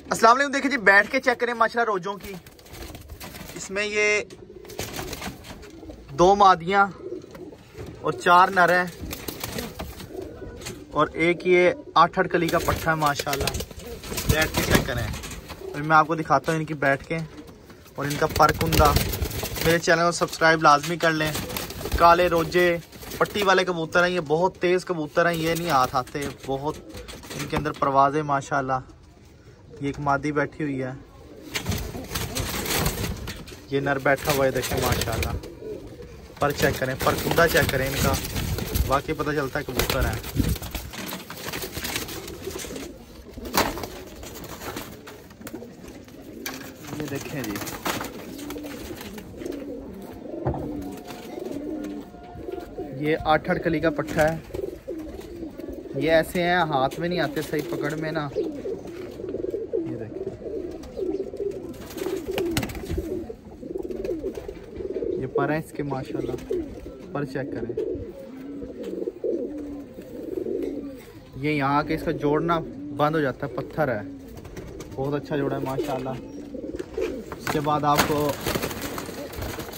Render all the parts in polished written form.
अस्सलाम वालेकुम। देखिए जी, बैठ के चेक करें माशाल्लाह रोजों की। इसमें ये 2 मादियां और 4 नर हैं और एक ये 8 कली का पट्ठा है माशाल्लाह। बैठ के चेक करें। और मैं आपको दिखाता हूँ इनकी बैठ के और इनका परकुंदा। मेरे चैनल को सब्सक्राइब लाजमी कर लें। काले रोजे पट्टी वाले कबूतर हैं, ये बहुत तेज़ कबूतर हैं, ये नहीं हाथ आते, बहुत इनके अंदर परवाज़ है माशाल्लाह। ये एक मादी बैठी हुई है, ये नर बैठा हुआ है, देखें माशाल्लाह। पर चेक करें, परकुंदा चेक करें इनका, वाकई पता चलता है कबूतर है। ये देखें जी, ये 8 कली का पट्ठा है। ये ऐसे हैं, हाथ में नहीं आते सही पकड़ में ना। ये देखिए, ये पर है इसके माशाल्लाह। पर चेक करें, ये यहाँ के इसका जोड़ना बंद हो जाता है, पत्थर है, बहुत अच्छा जोड़ा है माशाल्लाह। इसके बाद आपको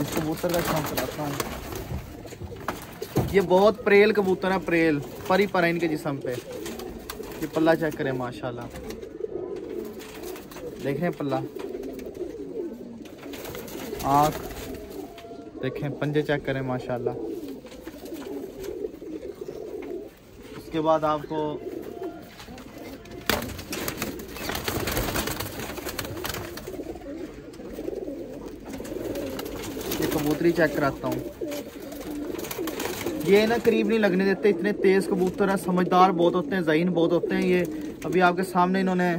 इस कबूतर का शौक कराता हूँ। ये बहुत प्रेल कबूतर है, प्रेल पर ही पर है इनके जिस्म पे। ये पल्ला चेक करें माशाल्लाह, देखें पल्ला, आँख देखें, पंजे चेक करें माशाल्लाह। उसके बाद आपको ये कबूतरी चेक कराता हूँ। ये ना करीब नहीं लगने देते, इतने तेज कबूतर हैं, समझदार बहुत होते हैं, ज़हीन बहुत होते हैं। ये अभी आपके सामने इन्होंने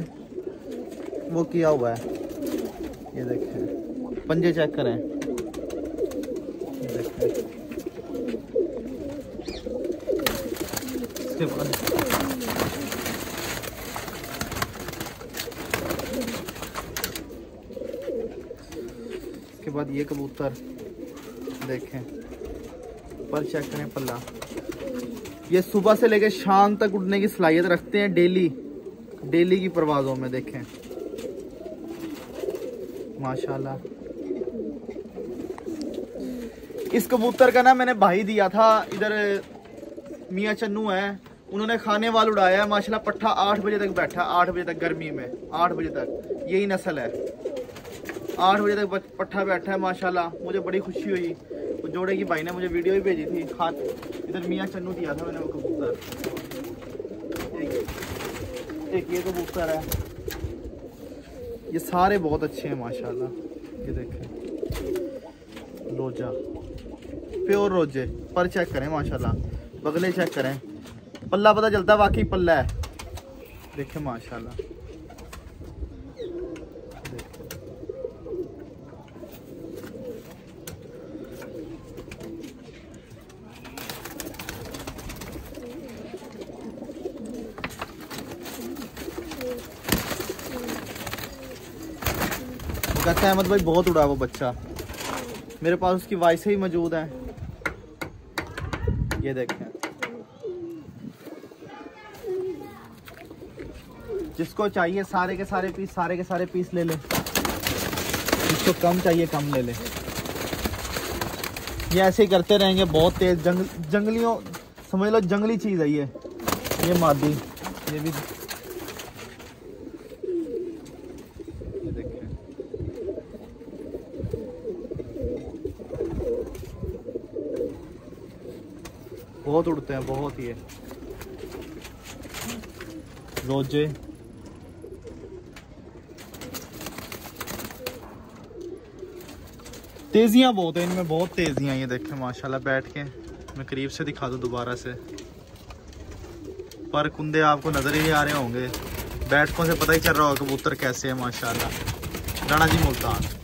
वो किया हुआ है, ये देखें, पंजे चेक करें, ये देखें। इसके बाद ये कबूतर देखें, पर चेक करें पल्ला। ये सुबह से लेकर शाम तक उड़ने की सलाहियत रखते हैं, डेली की परवाज़ों में, देखें माशाल्लाह। इस कबूतर का ना मैंने भाई दिया था, इधर मियाँ चन्नू है, उन्होंने खाने वाल उड़ाया है माशाल्लाह। पट्ठा 8 बजे तक बैठा, 8 बजे तक, गर्मी में 8 बजे तक, यही नस्ल है। 8 बजे तक पट्ठा बैठा है माशाल्लाह। मुझे बड़ी खुशी हुई, वो जोड़े की भाई ने मुझे वीडियो भी भेजी थी। इधर मियाँ चन्नू दिया था मैंने वो कबूतर। एक ये कबूतर है, ये सारे बहुत अच्छे हैं माशाल्लाह। ये देखें, रोजा प्योर रोजे, पर चेक करें माशाल्लाह, बगले चेक करें, पल्ला पता चलता है वाकई पल्ला है, देखें माशाल्लाह। कहते हैं अहमद भाई बहुत उड़ा वो बच्चा, मेरे पास उसकी वॉइस ही मौजूद है। ये देखें, जिसको चाहिए सारे के सारे पीस ले ले, जिसको कम चाहिए कम ले ले। ये ऐसे ही करते रहेंगे, बहुत तेज जंगलियों समझ लो, जंगली चीज़ है ये मादी। ये भी बहुत उड़ते हैं, बहुत ही है रोजे। तेजियां बहुत है इनमें, बहुत तेजियां। ये देखें माशाल्लाह, बैठ के मैं करीब से दिखा दूं दोबारा से। पर कुंदे आपको नजर ही आ रहे होंगे, बैठकों से पता ही चल रहा होगा कबूतर कैसे है माशाल्लाह। राणा जी मुल्तान।